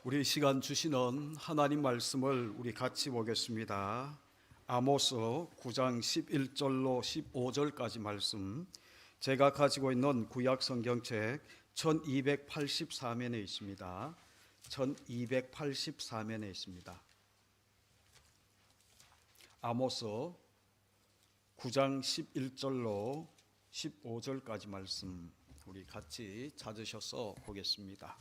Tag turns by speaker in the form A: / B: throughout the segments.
A: 우리 시간 주시는 하나님 말씀을 우리 같이 보겠습니다. 아모스 9장 11절로 15절까지 말씀, 제가 가지고 있는 구약 성경책 1284면에 있습니다. 1284면에 있습니다. 아모스 9장 11절로 15절까지 말씀 우리 같이 찾으셔서 보겠습니다.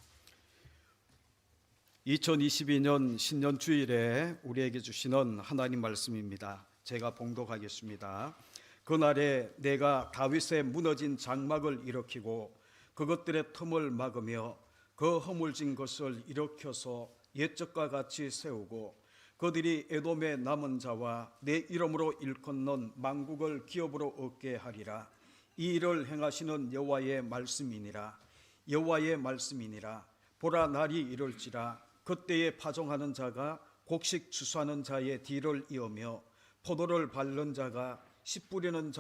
A: 2022년 신년 주일에 우리에게 주시는 하나님 말씀입니다. 제가 봉독하겠습니다. 그날에 내가 다윗의 무너진 장막을 일으키고 그것들의 틈을 막으며 그 허물진 것을 일으켜서 옛적과 같이 세우고 그들이 에돔의 남은 자와 내 이름으로 일컫는 만국을 기업으로 얻게 하리라. 이 일을 행하시는 여호와의 말씀이니라. 여호와의 말씀이니라. 보라, 날이 이를지라. 그때에 파종하는 자가 곡식 추수하는 자의 뒤를 이으며 포도를 밟는 자가 씨 뿌리는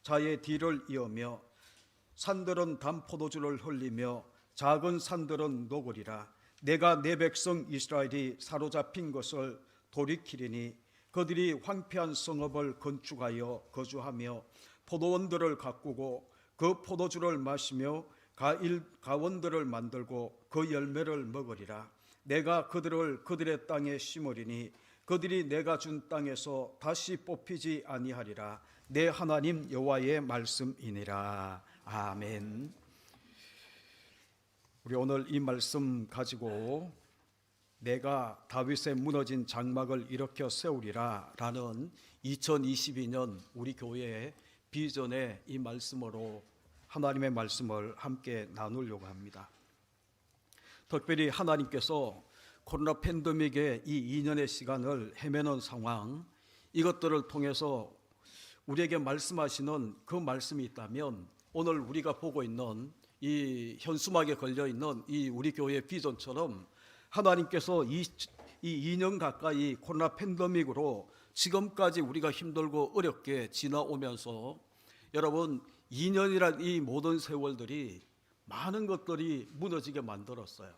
A: 자의 뒤를 이으며 산들은 단포도주를 흘리며 작은 산들은 녹으리라. 내가 내 백성 이스라엘이 사로잡힌 것을 돌이키리니 그들이 황폐한 성읍을 건축하여 거주하며 포도원들을 가꾸고 그 포도주를 마시며 가원들을 만들고 그 열매를 먹으리라. 내가 그들을 그들의 땅에 심으리니 그들이 내가 준 땅에서 다시 뽑히지 아니하리라. 내 하나님 여호와의 말씀이니라. 아멘. 우리 오늘 이 말씀 가지고 내가 다윗의 무너진 장막을 일으켜 세우리라 라는 2022년 우리 교회의 비전의 이 말씀으로 하나님의 말씀을 함께 나누려고 합니다. 특별히 하나님께서 코로나 팬데믹의 이 2년의 시간을 헤매는 상황, 이것들을 통해서 우리에게 말씀하시는 그 말씀이 있다면 오늘 우리가 보고 있는 이 현수막에 걸려있는 이 우리 교회의 비전처럼 하나님께서 이 2년 가까이 코로나 팬데믹으로 지금까지 우리가 힘들고 어렵게 지나오면서 여러분 2년이란 이 모든 세월들이 많은 것들이 무너지게 만들었어요.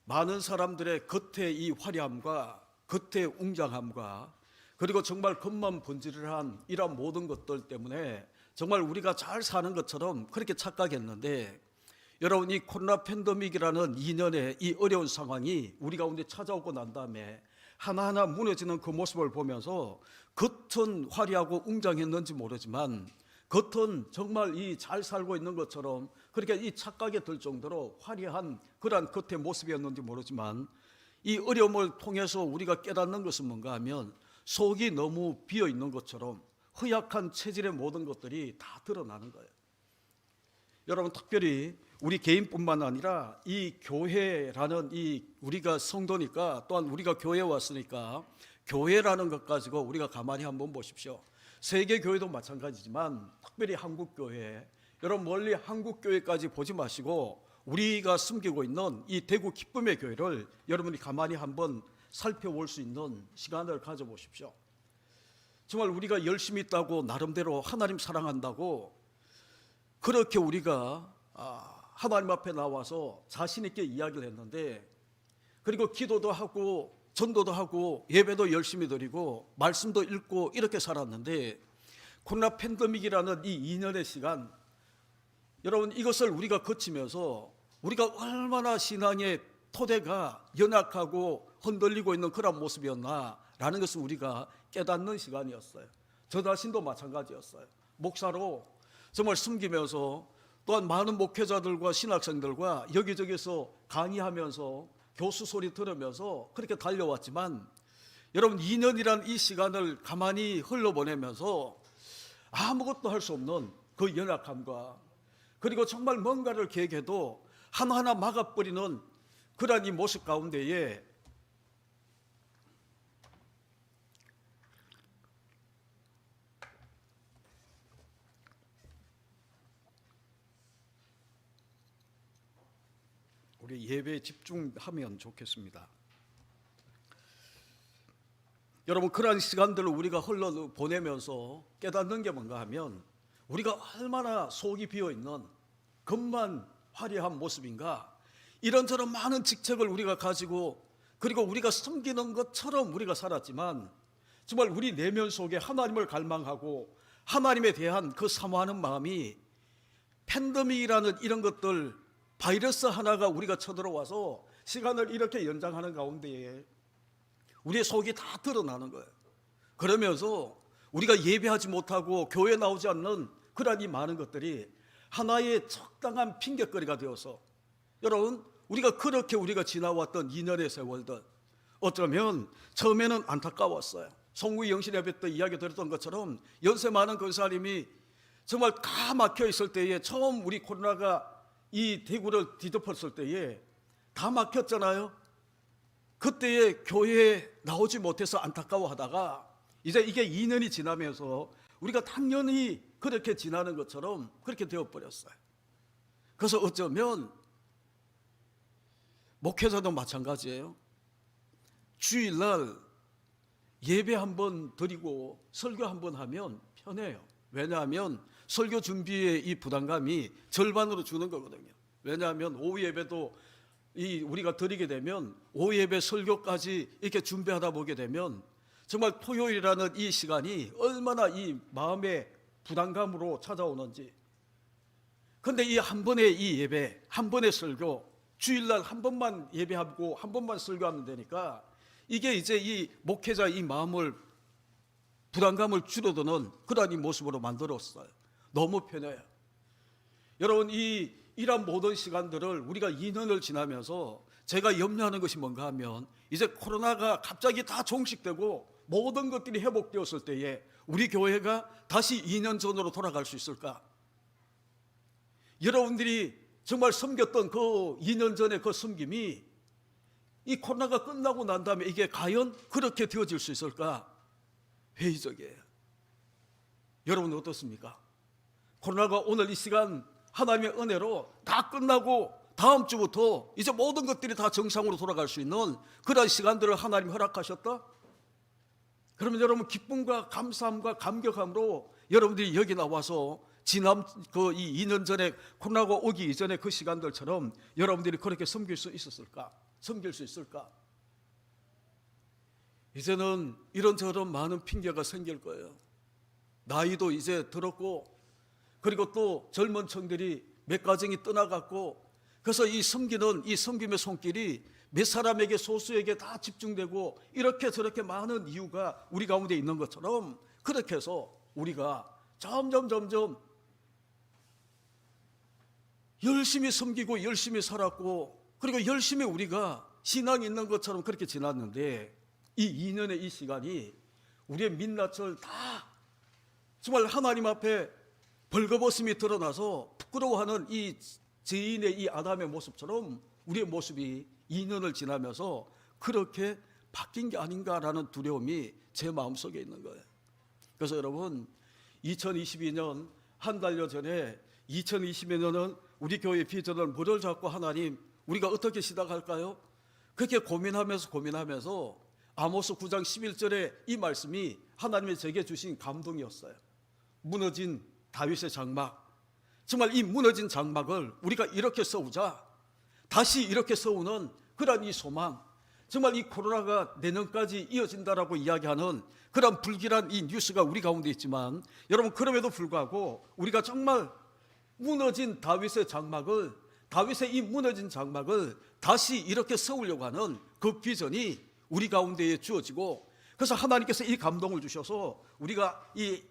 A: 많은 사람들의 겉의 이 화려함과 겉의 웅장함과 그리고 정말 겉만 번지르한 이런 모든 것들 때문에 정말 우리가 잘 사는 것처럼 그렇게 착각했는데 여러분 이 코로나 팬데믹이라는 2년의 이 어려운 상황이 우리 가운데 찾아오고 난 다음에 하나하나 무너지는 그 모습을 보면서 겉은 화려하고 웅장했는지 모르지만 겉은 정말 이 잘 살고 있는 것처럼 그렇게 이 착각에 들 정도로 화려한 그러한 겉의 모습이었는지 모르지만 이 어려움을 통해서 우리가 깨닫는 것은 뭔가 하면 속이 너무 비어 있는 것처럼 허약한 체질의 모든 것들이 다 드러나는 거예요. 여러분 특별히 우리 개인뿐만 아니라 이 교회라는 이 우리가 성도니까 또한 우리가 교회에 왔으니까 교회라는 것 가지고 우리가 가만히 한번 보십시오. 세계 교회도 마찬가지지만 특별히 한국 교회, 여러분 멀리 한국 교회까지 보지 마시고 우리가 숨기고 있는 이 대구 기쁨의 교회를 여러분이 가만히 한번 살펴볼 수 있는 시간을 가져보십시오. 정말 우리가 열심히 있다고 나름대로 하나님 사랑한다고 그렇게 우리가 하나님 앞에 나와서 자신 있게 이야기를 했는데 그리고 기도도 하고 전도도 하고 예배도 열심히 드리고 말씀도 읽고 이렇게 살았는데 코로나 팬데믹이라는 이 2년의 시간 여러분 이것을 우리가 거치면서 우리가 얼마나 신앙의 토대가 연약하고 흔들리고 있는 그런 모습이었나라는 것을 우리가 깨닫는 시간이었어요. 저 자신도 마찬가지였어요. 목사로 정말 숨기면서 또한 많은 목회자들과 신학생들과 여기저기서 강의하면서 교수 소리 들으면서 그렇게 달려왔지만 여러분 2년이란 이 시간을 가만히 흘러보내면서 아무것도 할 수 없는 그 연약함과 그리고 정말 뭔가를 계획해도 하나하나 막아버리는 그러한 이 모습 가운데에 우리 예배에 집중하면 좋겠습니다. 여러분 그러한 시간들을 우리가 흘러보내면서 깨닫는 게 뭔가 하면 우리가 얼마나 속이 비어있는 겉만 화려한 모습인가 이런저런 많은 직책을 우리가 가지고 그리고 우리가 섬기는 것처럼 우리가 살았지만 정말 우리 내면 속에 하나님을 갈망하고 하나님에 대한 그 사모하는 마음이 팬데믹이라는 이런 것들 바이러스 하나가 우리가 쳐들어와서 시간을 이렇게 연장하는 가운데에 우리의 속이 다 드러나는 거예요. 그러면서 우리가 예배하지 못하고 교회 나오지 않는 그러한 이 많은 것들이 하나의 적당한 핑계거리가 되어서 여러분 우리가 그렇게 우리가 지나왔던 2년의 세월들 어쩌면 처음에는 안타까웠어요. 송구이 영신 예배 때 이야기 들었던 것처럼 연세 많은 권사님이 정말 다 막혀 있을 때에 처음 우리 코로나가 이 대구를 뒤덮었을 때에 다 막혔잖아요. 그때에 교회에 나오지 못해서 안타까워하다가 이제 이게 2년이 지나면서 우리가 당연히 그렇게 지나는 것처럼 그렇게 되어버렸어요. 그래서 어쩌면 목회자도 마찬가지예요. 주일날 예배 한번 드리고 설교 한번 하면 편해요. 왜냐하면 설교 준비의 이 부담감이 절반으로 주는 거거든요. 왜냐하면 오후 예배도 우리가 드리게 되면 오후 예배 설교까지 이렇게 준비하다 보게 되면 정말 토요일이라는 이 시간이 얼마나 이 마음의 부담감으로 찾아오는지. 그런데 이 한 번의 이 예배, 한 번의 설교, 주일날 한 번만 예배하고 한 번만 설교하면 되니까 이게 이제 이 목회자 이 마음을 부담감을 줄여드는 그러한 이 모습으로 만들었어요. 너무 편해요. 여러분 이런 모든 시간들을 우리가 2년을 지나면서 제가 염려하는 것이 뭔가 하면 이제 코로나가 갑자기 다 종식되고 모든 것들이 회복되었을 때에 우리 교회가 다시 2년 전으로 돌아갈 수 있을까? 여러분들이 정말 섬겼던 그 2년 전의 그 섬김이 이 코로나가 끝나고 난 다음에 이게 과연 그렇게 되어질 수 있을까? 회의적이에요. 여러분 어떻습니까? 코로나가 오늘 이 시간 하나님의 은혜로 다 끝나고 다음 주부터 이제 모든 것들이 다 정상으로 돌아갈 수 있는 그런 시간들을 하나님 허락하셨다? 그러면 여러분 기쁨과 감사함과 감격함으로 여러분들이 여기 나와서 지난 이 2년 전에 코로나가 오기 이전에 그 시간들처럼 여러분들이 그렇게 섬길 수 있었을까? 섬길 수 있을까? 이제는 이런저런 많은 핑계가 생길 거예요. 나이도 이제 들었고 그리고 또 젊은 층들이 몇 가정이 떠나갔고 그래서 이 섬김의 손길이 몇 사람에게 소수에게 다 집중되고 이렇게 저렇게 많은 이유가 우리 가운데 있는 것처럼 그렇게 해서 우리가 점점 열심히 섬기고 열심히 살았고 그리고 열심히 우리가 신앙이 있는 것처럼 그렇게 지났는데 이 2년의 이 시간이 우리의 민낯을 다 정말 하나님 앞에 벌거벗음이 드러나서 부끄러워하는 이 죄인의 이 아담의 모습처럼 우리의 모습이 2년을 지나면서 그렇게 바뀐 게 아닌가라는 두려움이 제 마음속에 있는 거예요. 그래서 여러분 2022년 한 달여 전에 2022년은 우리 교회 비전을 뭐를 잡고 하나님 우리가 어떻게 시작할까요? 그렇게 고민하면서 아모스 9장 11절에 이 말씀이 하나님이 제게 주신 감동이었어요. 무너진 다윗의 장막, 정말 이 무너진 장막을 우리가 이렇게 세우자, 다시 이렇게 세우는 그런 이 소망, 정말 이 코로나가 내년까지 이어진다라고 이야기하는 그런 불길한 이 뉴스가 우리 가운데 있지만 여러분 그럼에도 불구하고 우리가 정말 무너진 다윗의 이 무너진 장막을 다시 이렇게 세우려고 하는 그 비전이 우리 가운데에 주어지고 그래서 하나님께서 이 감동을 주셔서 우리가 이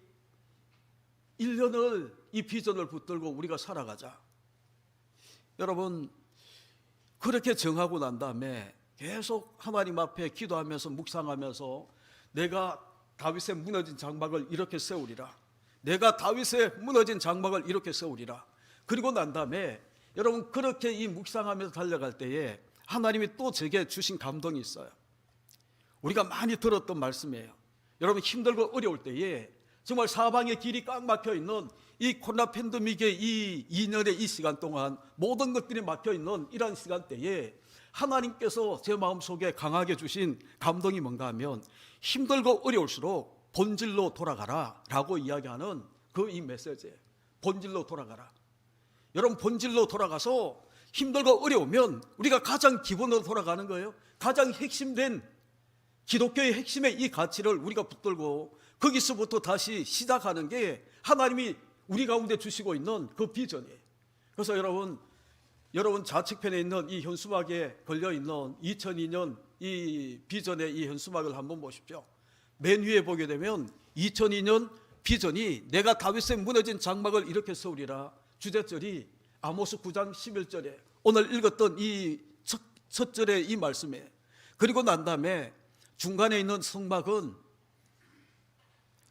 A: 1년을 이 비전을 붙들고 우리가 살아가자. 여러분 그렇게 정하고 난 다음에 계속 하나님 앞에 기도하면서 묵상하면서 내가 다윗의 무너진 장막을 이렇게 세우리라. 내가 다윗의 무너진 장막을 이렇게 세우리라. 그리고 난 다음에 여러분 그렇게 이 묵상하면서 달려갈 때에 하나님이 또 제게 주신 감동이 있어요. 우리가 많이 들었던 말씀이에요. 여러분 힘들고 어려울 때에 정말 사방에 길이 꽉 막혀 있는 이 코로나 팬데믹의 이 2년의 이 시간 동안 모든 것들이 막혀 있는 이런 시간대에 하나님께서 제 마음속에 강하게 주신 감동이 뭔가 하면 힘들고 어려울수록 본질로 돌아가라 라고 이야기하는 그 이 메시지예요. 본질로 돌아가라. 여러분 본질로 돌아가서 힘들고 어려우면 우리가 가장 기본으로 돌아가는 거예요. 가장 핵심된 기독교의 핵심의 이 가치를 우리가 붙들고 거기서부터 다시 시작하는 게 하나님이 우리 가운데 주시고 있는 그 비전이에요. 그래서 여러분 좌측편에 있는 이 현수막에 걸려있는 2002년 이 비전의 이 현수막을 한번 보십시오. 맨 위에 보게 되면 2002년 비전이 내가 다윗의 무너진 장막을 일으켜 세우리라. 주제절이 아모스 9장 11절에 오늘 읽었던 이 첫 절의 이 말씀에, 그리고 난 다음에 중간에 있는 성막은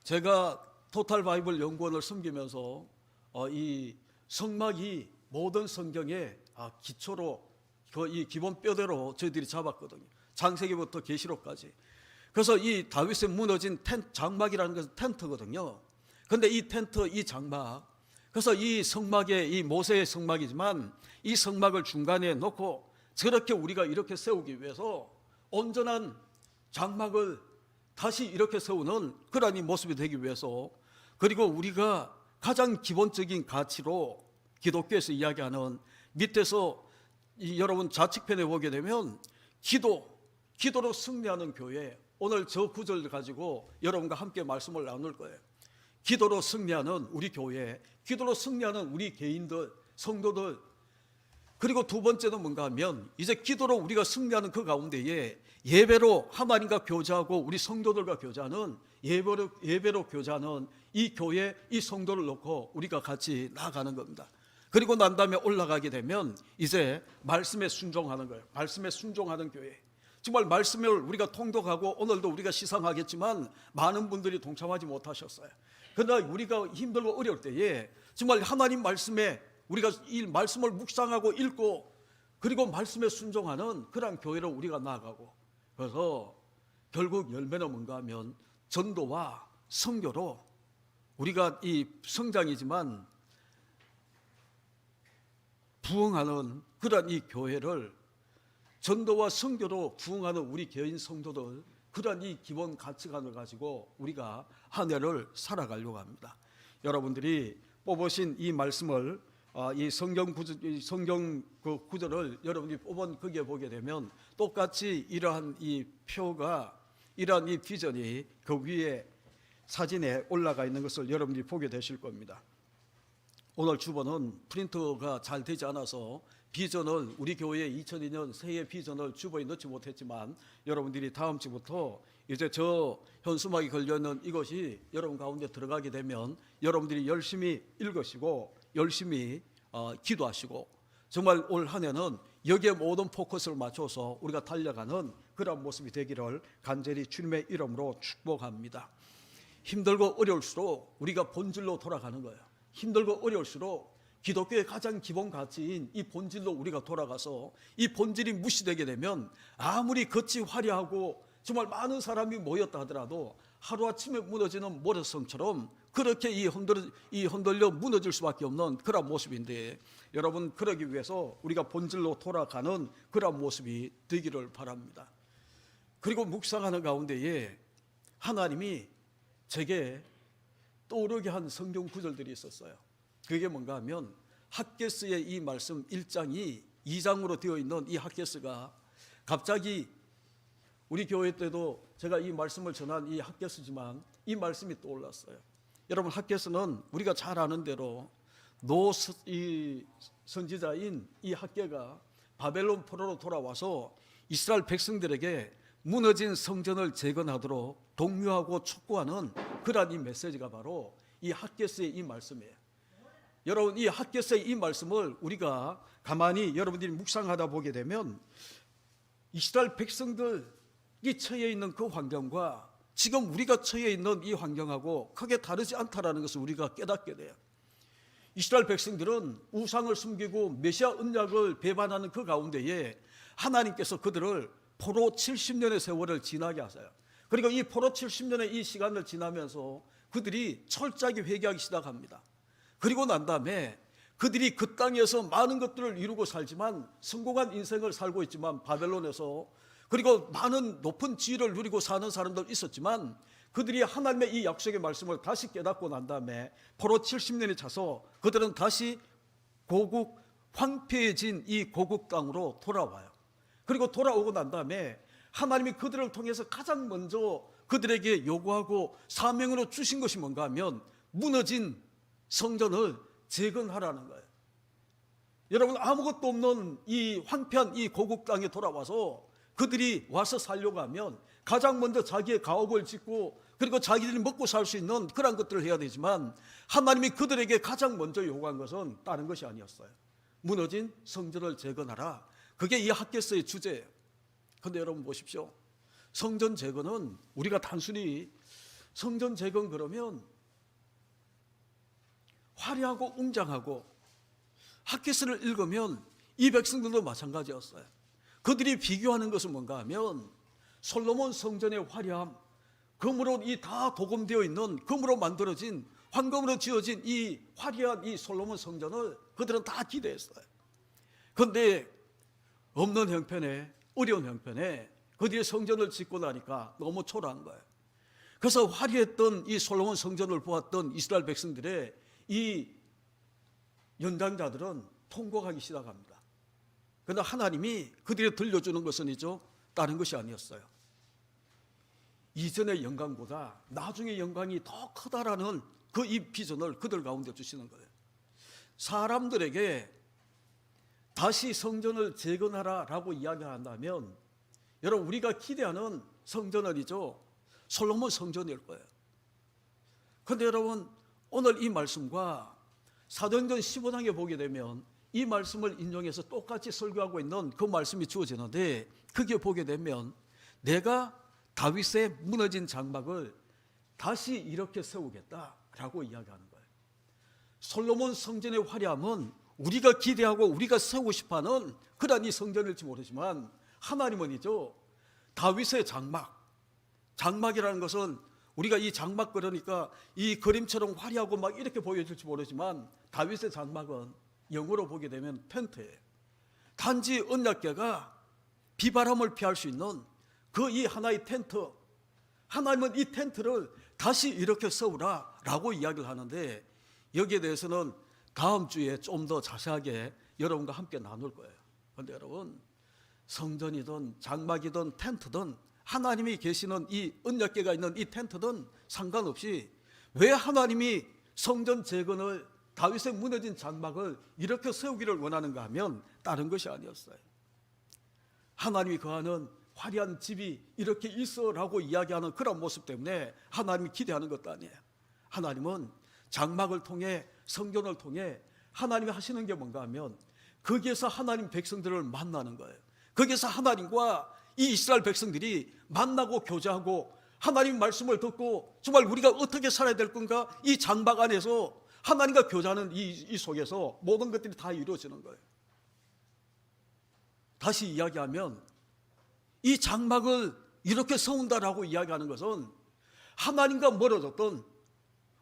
A: 제가 토탈 바이블 연구원을 섬기면서 이 성막이 모든 성경의 기초로 이 기본 뼈대로 저희들이 잡았거든요. 창세기부터 계시록까지. 그래서 이 다윗의 무너진 장막이라는 것은 텐트거든요. 그런데 이 텐트, 이 장막, 그래서 이 성막에 이 모세의 성막이지만 이 성막을 중간에 놓고 저렇게 우리가 이렇게 세우기 위해서 온전한 장막을 다시 이렇게 세우는 그러한 이 모습이 되기 위해서, 그리고 우리가 가장 기본적인 가치로 기독교에서 이야기하는 밑에서 여러분 좌측편에 보게 되면 기도로 승리하는 교회, 오늘 저 구절을 가지고 여러분과 함께 말씀을 나눌 거예요. 기도로 승리하는 우리 교회, 기도로 승리하는 우리 개인들, 성도들. 그리고 두 번째는 뭔가 하면 이제 기도로 우리가 승리하는 그 가운데에 예배로 하나님과 교제하고 우리 성도들과 교제하는 예배로 교제하는 이 교회, 이 성도를 놓고 우리가 같이 나아가는 겁니다. 그리고 난 다음에 올라가게 되면 이제 말씀에 순종하는 거예요. 말씀에 순종하는 교회. 정말 말씀을 우리가 통독하고 오늘도 우리가 시상하겠지만 많은 분들이 동참하지 못하셨어요. 그러나 우리가 힘들고 어려울 때에 정말 하나님 말씀에 우리가 이 말씀을 묵상하고 읽고 그리고 말씀에 순종하는 그런 교회로 우리가 나아가고, 그래서 결국 열매는 뭔가 하면 전도와 선교로 우리가 이 성장이지만 부흥하는 그런 이 교회를, 전도와 선교로 부흥하는 우리 개인 성도들, 그런 이 기본 가치관을 가지고 우리가 한 해를 살아가려고 합니다. 여러분들이 뽑으신 이 말씀을 이 성경 그 구절을 여러분이 뽑은 거기에 보게 되면 똑같이 이러한 이 표가, 이러한 이 비전이 그 위에 사진에 올라가 있는 것을 여러분들이 보게 되실 겁니다. 오늘 주보는 프린터가 잘 되지 않아서 비전을, 우리 교회 2002년 새해 비전을 주보에 넣지 못했지만 여러분들이 다음 주부터 이제 저 현수막이 걸려있는 이것이 여러분 가운데 들어가게 되면 여러분들이 열심히 읽으시고 열심히 기도하시고 정말 올 한 해는 여기에 모든 포커스를 맞춰서 우리가 달려가는 그런 모습이 되기를 간절히 주님의 이름으로 축복합니다. 힘들고 어려울수록 우리가 본질로 돌아가는 거예요. 힘들고 어려울수록 기독교의 가장 기본 가치인 이 본질로 우리가 돌아가서 이 본질이 무시되게 되면 아무리 겉이 화려하고 정말 많은 사람이 모였다 하더라도 하루아침에 무너지는 모래성처럼 그렇게 이 흔들려 무너질 수밖에 없는 그런 모습인데, 여러분 그러기 위해서 우리가 본질로 돌아가는 그런 모습이 되기를 바랍니다. 그리고 묵상하는 가운데에 하나님이 제게 떠오르게 한 성경 구절들이 있었어요. 그게 뭔가 하면 학개스의 이 말씀 1장이 2장으로 되어 있는 이 학개스가 갑자기 우리 교회 때도 제가 이 말씀을 전한 이 학개스지만 이 말씀이 떠올랐어요. 여러분 학개스는 우리가 잘 아는 대로 이 선지자인 이 학개가 바벨론 포로로 돌아와서 이스라엘 백성들에게 무너진 성전을 재건하도록 독려하고 촉구하는 그러한 이 메시지가 바로 이 학개스의 이 말씀이에요. 여러분 이 학개스의 이 말씀을 우리가 가만히 여러분들이 묵상하다 보게 되면 이스라엘 백성들이 처해 있는 그 환경과 지금 우리가 처해 있는 이 환경하고 크게 다르지 않다라는 것을 우리가 깨닫게 돼요. 이스라엘 백성들은 우상을 숨기고 메시아 언약을 배반하는 그 가운데에 하나님께서 그들을 포로 70년의 세월을 지나게 하세요. 그리고 이 포로 70년의 이 시간을 지나면서 그들이 철저하게 회개하기 시작합니다. 그리고 난 다음에 그들이 그 땅에서 많은 것들을 이루고 살지만, 성공한 인생을 살고 있지만 바벨론에서, 그리고 많은 높은 지위를 누리고 사는 사람들 있었지만 그들이 하나님의 이 약속의 말씀을 다시 깨닫고 난 다음에 포로 70년이 차서 그들은 다시 고국 황폐해진 이 고국 땅으로 돌아와요. 그리고 돌아오고 난 다음에 하나님이 그들을 통해서 가장 먼저 그들에게 요구하고 사명으로 주신 것이 뭔가 하면 무너진 성전을 재건하라는 거예요. 여러분, 아무것도 없는 이 황폐한 이 고국 땅에 돌아와서 그들이 와서 살려고 하면 가장 먼저 자기의 가옥을 짓고 그리고 자기들이 먹고 살 수 있는 그런 것들을 해야 되지만 하나님이 그들에게 가장 먼저 요구한 것은 다른 것이 아니었어요. 무너진 성전을 재건하라. 그게 이 학개서의 주제예요. 그런데 여러분 보십시오. 성전 재건은 우리가 단순히 성전 재건 그러면 화려하고 웅장하고, 학개서를 읽으면 이 백성들도 마찬가지였어요. 그들이 비교하는 것은 뭔가 하면 솔로몬 성전의 화려함, 금으로 이 다 도금되어 있는, 금으로 만들어진, 황금으로 지어진 이 화려한 이 솔로몬 성전을 그들은 다 기대했어요. 그런데 없는 형편에, 어려운 형편에 그들이 성전을 짓고 나니까 너무 초라한 거예요. 그래서 화려했던 이 솔로몬 성전을 보았던 이스라엘 백성들의 이 연장자들은 통곡하기 시작합니다. 그러나 하나님이 그들이 들려주는 것은 다른 것이 아니었어요. 이전의 영광보다 나중의 영광이 더 크다라는 그 이 비전을 그들 가운데 주시는 거예요. 사람들에게 다시 성전을 재건하라라고 이야기한다면 여러분, 우리가 기대하는 성전은 솔로몬 성전일 거예요. 그런데 여러분, 오늘 이 말씀과 사도행전 15장에 보게 되면 이 말씀을 인용해서 똑같이 설교하고 있는 그 말씀이 주어지는데, 그게 보게 되면 내가 다윗의 무너진 장막을 다시 이렇게 세우겠다라고 이야기하는 거예요. 솔로몬 성전의 화려함은 우리가 기대하고 우리가 세우고 싶어하는 그런 이 성전일지 모르지만 하나님은 다윗의 장막이라는 것은 우리가 이 장막 그러니까 이 그림처럼 화려하고 막 이렇게 보여질지 모르지만 다윗의 장막은 영어로 보게 되면 텐트예요. 단지 언약궤가 비바람을 피할 수 있는 그 이 하나의 텐트, 하나님은 이 텐트를 다시 이렇게 세우라라고 이야기를 하는데, 여기에 대해서는 다음 주에 좀 더 자세하게 여러분과 함께 나눌 거예요. 그런데 여러분, 성전이든 장막이든 텐트든 하나님이 계시는 이 언약궤가 있는 이 텐트든 상관없이 왜 하나님이 성전 재건을, 다윗의 무너진 장막을 이렇게 세우기를 원하는가 하면 다른 것이 아니었어요. 하나님이 거하는 화려한 집이 이렇게 있어라고 이야기하는 그런 모습 때문에 하나님이 기대하는 것도 아니에요. 하나님은 장막을 통해, 성전을 통해 하나님이 하시는 게 뭔가 하면 거기에서 하나님 백성들을 만나는 거예요. 거기에서 하나님과 이 이스라엘 백성들이 만나고 교제하고 하나님 말씀을 듣고 정말 우리가 어떻게 살아야 될 건가, 이 장막 안에서 하나님과 교제하는 이 속에서 모든 것들이 다 이루어지는 거예요. 다시 이야기하면 이 장막을 이렇게 세운다라고 이야기하는 것은 하나님과 멀어졌던,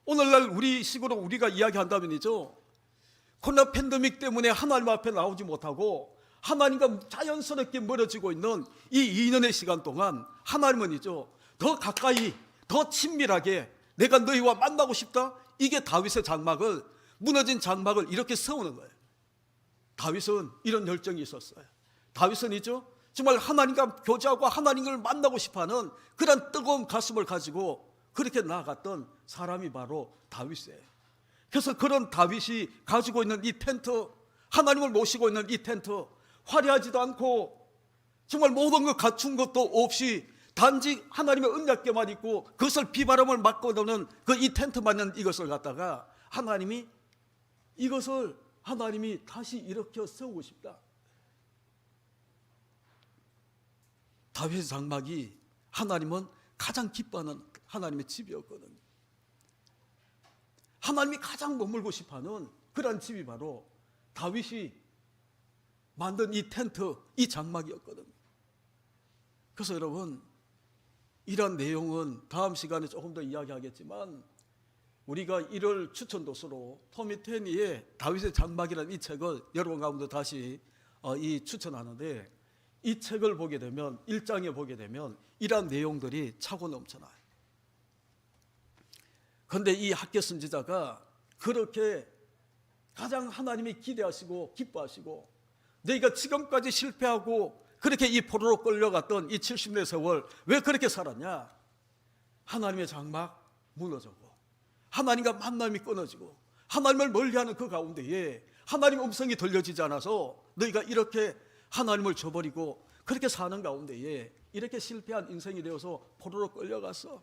A: 오늘날 우리 식으로 우리가 이야기한다면 코로나 팬데믹 때문에 하나님 앞에 나오지 못하고 하나님과 자연스럽게 멀어지고 있는 이 2년의 시간 동안 하나님은 더 가까이, 더 친밀하게 내가 너희와 만나고 싶다. 이게 다윗의 장막을, 무너진 장막을 이렇게 세우는 거예요. 다윗은 이런 열정이 있었어요. 다윗은 정말 하나님과 교제하고 하나님을 만나고 싶어하는 그런 뜨거운 가슴을 가지고 그렇게 나아갔던 사람이 바로 다윗이에요. 그래서 그런 다윗이 가지고 있는 이 텐트, 하나님을 모시고 있는 이 텐트, 화려하지도 않고 정말 모든 것 갖춘 것도 없이 단지 하나님의 언약궤만 있고 그것을 비바람을 맞고 도는 그 이 텐트만 있는 이것을 갖다가 하나님이 다시 일으켜 세우고 싶다. 다윗의 장막이 하나님은 가장 기뻐하는 하나님의 집이었거든요. 하나님이 가장 머물고 싶어하는 그런 집이 바로 다윗이 만든 이 텐트, 이 장막이었거든요. 그래서 여러분, 이런 내용은 다음 시간에 조금 더 이야기하겠지만 우리가 1월 추천도서로 토미 테니의 다윗의 장막이라는 이 책을 여러분 가운데 다시 추천하는데, 이 책을 보게 되면 1장에 보게 되면 이러한 내용들이 차고 넘쳐나요. 그런데 이 학개 선지자가 그렇게 가장 하나님이 기대하시고 기뻐하시고, 너희가 지금까지 실패하고 그렇게 이 포로로 끌려갔던 이 70년 세월 왜 그렇게 살았냐? 하나님의 장막 무너졌고, 하나님과 만남이 끊어지고, 하나님을 멀리하는 그 가운데에 하나님의 음성이 들려지지 않아서 너희가 이렇게 하나님을 저버리고 그렇게 사는 가운데에 이렇게 실패한 인생이 되어서 포로로 끌려갔어.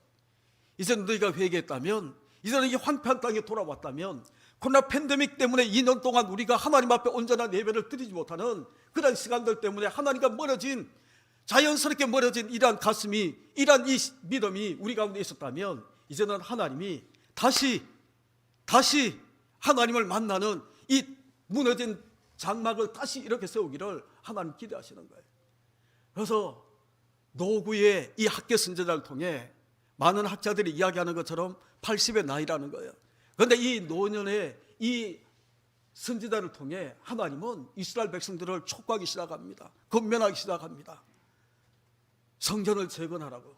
A: 이제는 너희가 회개했다면, 이제는 이 황폐한 땅에 돌아왔다면, 코로나 팬데믹 때문에 2년 동안 우리가 하나님 앞에 온전한 예배를 드리지 못하는 그런 시간들 때문에 하나님과 멀어진, 자연스럽게 멀어진 이러한 가슴이, 이러한 이 믿음이 우리 가운데 있었다면, 이제는 하나님이 다시 하나님을 만나는 이 무너진 장막을 다시 이렇게 세우기를 하나님 기대하시는 거예요. 그래서 노구의 이 학교 선지자를 통해 많은 학자들이 이야기하는 것처럼 80의 나이라는 거예요. 그런데 이 노년의 이 선지자를 통해 하나님은 이스라엘 백성들을 촉구하기 시작합니다. 권면하기 시작합니다. 성전을 재건하라고.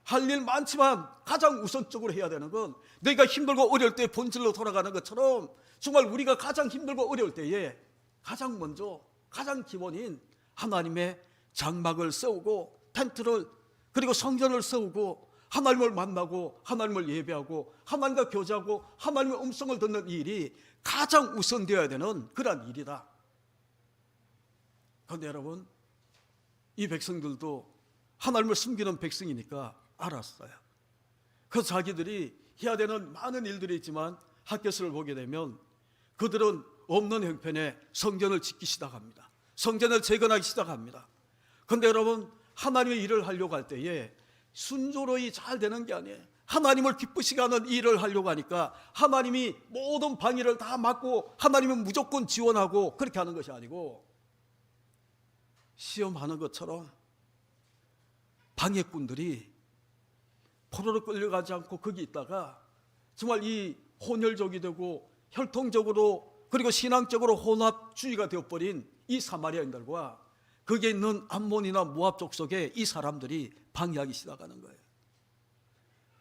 A: 할 일 많지만 가장 우선적으로 해야 되는 건, 너희가 힘들고 어려울 때 본질로 돌아가는 것처럼 정말 우리가 가장 힘들고 어려울 때에 가장 먼저, 가장 기본인 하나님의 장막을 세우고, 텐트를, 그리고 성전을 세우고, 하나님을 만나고 하나님을 예배하고 하나님과 교제하고 하나님의 음성을 듣는 이 일이 가장 우선되어야 되는 그러한 일이다. 그런데 여러분, 이 백성들도 하나님을 숨기는 백성이니까 알았어요. 그래서 자기들이 해야 되는 많은 일들이 있지만 학교서를 보게 되면 그들은 없는 형편에 성전을 짓기 시작합니다. 성전을 재건하기 시작합니다. 그런데 여러분, 하나님의 일을 하려고 할 때에 순조로이 잘 되는 게 아니에요. 하나님을 기쁘시게 하는 일을 하려고 하니까 하나님이 모든 방해를 다 막고 하나님은 무조건 지원하고 그렇게 하는 것이 아니고, 시험하는 것처럼 방해꾼들이 포로로 끌려가지 않고 거기 있다가 정말 이 혼혈족이 되고 혈통적으로 그리고 신앙적으로 혼합주의가 되어버린 이 사마리아인들과 거기에 있는 암몬이나 모압 족속의 이 사람들이 방해하기 시작하는 거예요.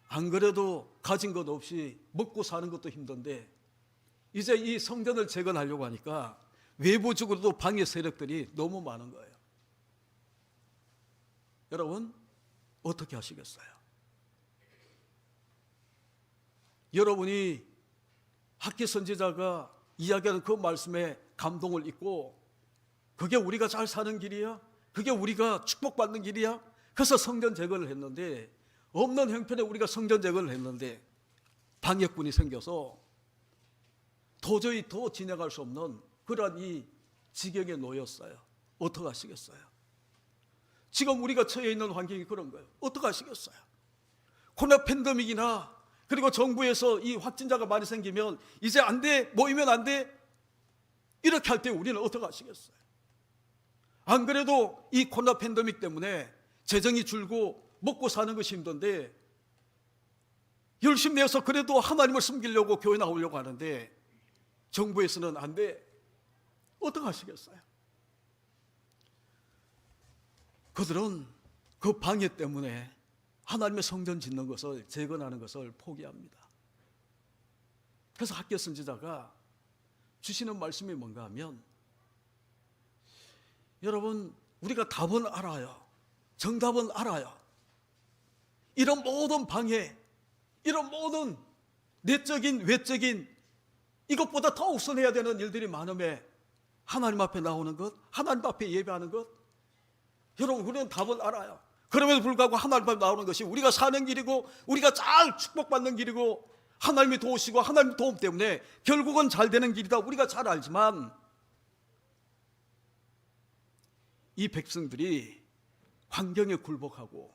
A: 안 그래도 가진 것 없이 먹고 사는 것도 힘든데 이제 이 성전을 재건하려고 하니까 외부적으로도 방해 세력들이 너무 많은 거예요. 여러분, 어떻게 하시겠어요? 여러분이 학기 선지자가 이야기하는 그 말씀에 감동을 입고 그게 우리가 잘 사는 길이야? 그게 우리가 축복받는 길이야? 그래서 성전 재건을 했는데, 없는 형편에 우리가 성전 재건을 했는데 방해꾼이 생겨서 도저히 더 진행할 수 없는 그러한 이 지경에 놓였어요. 어떻게 하시겠어요? 지금 우리가 처해 있는 환경이 그런 거예요. 어떻게 하시겠어요? 코로나 팬데믹이나 그리고 정부에서 이 확진자가 많이 생기면 이제 안 돼, 모이면 안 돼, 이렇게 할 때 우리는 어떻게 하시겠어요? 안 그래도 이 코로나 팬데믹 때문에 재정이 줄고 먹고 사는 것이 힘든데 열심히 해서 그래도 하나님을 숨기려고 교회 나오려고 하는데 정부에서는 안 돼. 어떻게 하시겠어요? 그들은 그 방해 때문에 하나님의 성전 짓는 것을, 재건하는 것을 포기합니다. 그래서 학교 선지자가 주시는 말씀이 뭔가 하면, 여러분, 우리가 답은 알아요. 정답은 알아요. 이런 모든 방해, 이런 모든 내적인 외적인 이것보다 더 우선해야 되는 일들이 많음에 하나님 앞에 나오는 것, 하나님 앞에 예배하는 것, 여러분, 우리는 답을 알아요. 그럼에도 불구하고 하나님 앞에 나오는 것이 우리가 사는 길이고 우리가 잘 축복받는 길이고 하나님이 도우시고 하나님 도움 때문에 결국은 잘 되는 길이다, 우리가 잘 알지만 이 백성들이 환경에 굴복하고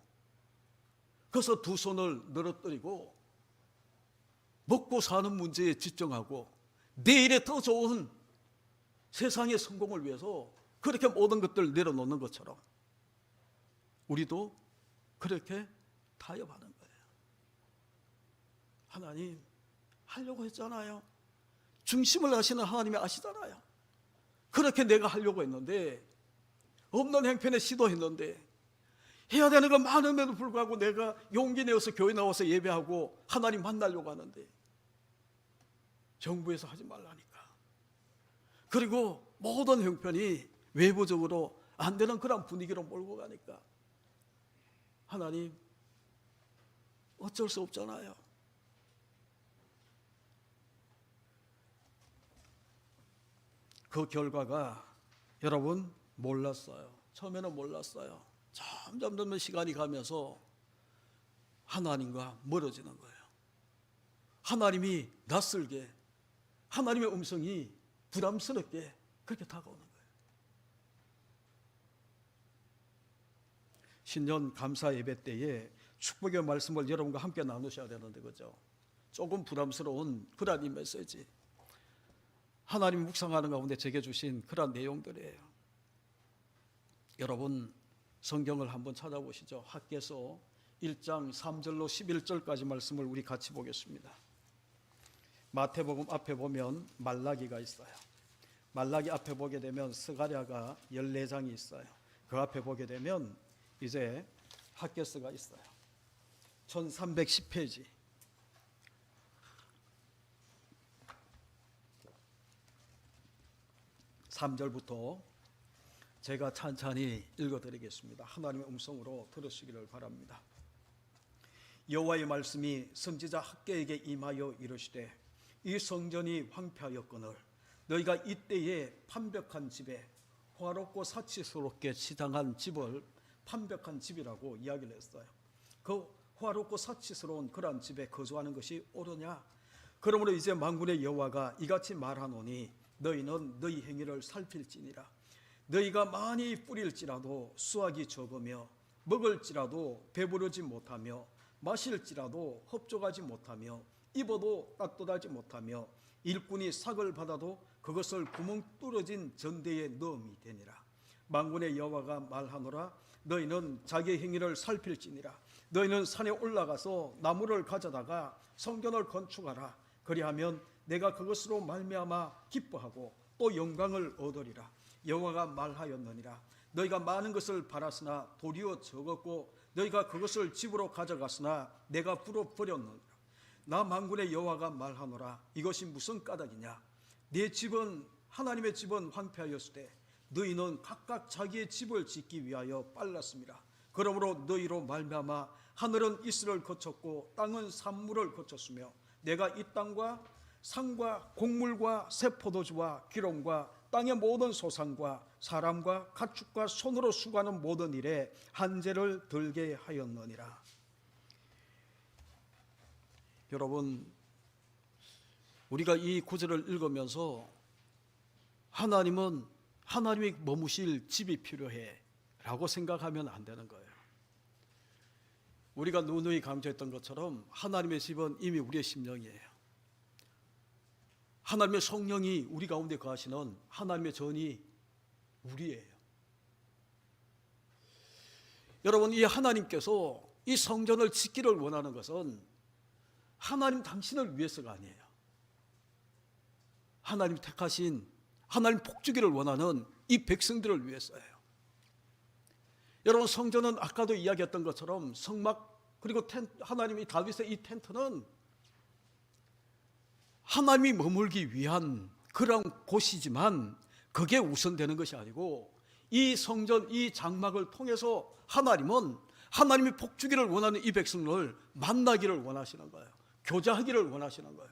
A: 그래서 두 손을 늘어뜨리고 먹고 사는 문제에 집중하고 내일에 더 좋은 세상의 성공을 위해서 그렇게 모든 것들을 내려놓는 것처럼 우리도 그렇게 타협하는 거예요. 하나님, 하려고 했잖아요. 중심을 아시는 하나님이 아시잖아요. 그렇게 내가 하려고 했는데, 없는 형편에 시도했는데, 해야 되는 건 많음에도 불구하고 내가 용기 내어서 교회 나와서 예배하고 하나님 만나려고 하는데 정부에서 하지 말라니까. 그리고 모든 형편이 외부적으로 안 되는 그런 분위기로 몰고 가니까 하나님 어쩔 수 없잖아요. 그 결과가 여러분 몰랐어요. 처음에는 몰랐어요. 점점 시간이 가면서 하나님과 멀어지는 거예요. 하나님이 낯설게, 하나님의 음성이 부담스럽게 그렇게 다가오는 거예요. 신년 감사 예배 때에 축복의 말씀을 여러분과 함께 나누셔야 되는데, 그죠? 조금 부담스러운 그런 이 메시지, 하나님 묵상하는 가운데 제게 주신 그런 내용들이에요. 여러분 성경을 한번 찾아보시죠. 학개서 1장 3절로 11절까지 말씀을 우리 같이 보겠습니다. 마태복음 앞에 보면 말라기가 있어요. 말라기 앞에 보게 되면 스가랴가 14장이 있어요. 그 앞에 보게 되면 이제 학개서가 있어요. 1310페이지. 3절부터 제가 찬찬히 읽어드리겠습니다. 하나님의 음성으로 들으시기를 바랍니다. 여호와의 말씀이 선지자 학개에게 임하여 이르시되, 이 성전이 황폐하였거늘 너희가 이때에 판벽한 집에, 화롭고 사치스럽게 치장한 집을 판벽한 집이라고 이야기를 했어요. 그 화롭고 사치스러운 그러한 집에 거주하는 것이 옳으냐? 그러므로 이제 만군의 여호와가 이같이 말하노니 너희는 너희 행위를 살필지니라. 너희가 많이 뿌릴지라도 수확이 적으며, 먹을지라도 배부르지 못하며, 마실지라도 흡족하지 못하며, 입어도 따뜻하지 못하며, 일꾼이 삭을 받아도 그것을 구멍 뚫어진 전대에 넣음이 되니라. 만군의 여호와가 말하노라. 너희는 자기 행위를 살필지니라. 너희는 산에 올라가서 나무를 가져다가 성전을 건축하라. 그리하면 내가 그것으로 말미암아 기뻐하고 또 영광을 얻으리라. 여호와가 말하였느니라. 너희가 많은 것을 바랐으나 도리어 적었고, 너희가 그것을 집으로 가져갔으나 내가 불어버렸느니라. 나 만군의 여호와가 말하노라. 이것이 무슨 까닭이냐? 내 집은, 하나님의 집은 황폐하였을 때 너희는 각각 자기의 집을 짓기 위하여 빨랐습니다. 그러므로 너희로 말미암아 하늘은 이슬을 거쳤고 땅은 산물을 거쳤으며, 내가 이 땅과 산과 곡물과 새 포도주와 기름과 땅의 모든 소산과 사람과 가축과 손으로 수고하는 모든 일에 한재를 들게 하였느니라. 여러분, 우리가 이 구절을 읽으면서 하나님이 머무실 집이 필요해 라고 생각하면 안 되는 거예요. 우리가 누누이 강조했던 것처럼 하나님의 집은 이미 우리의 심령이에요. 하나님의 성령이 우리 가운데 거하시는 하나님의 전이 우리예요. 여러분, 이 하나님께서 이 성전을 짓기를 원하는 것은 하나님 당신을 위해서가 아니에요. 하나님 택하신, 하나님 복주기를 원하는 이 백성들을 위해서예요. 여러분, 성전은 아까도 이야기했던 것처럼 성막, 그리고 하나님이 다윗의 이 텐트는 하나님이 머물기 위한 그런 곳이지만 그게 우선되는 것이 아니고, 이 성전, 이 장막을 통해서 하나님이 복주기를 원하는 이 백성을 만나기를 원하시는 거예요. 교제하기를 원하시는 거예요.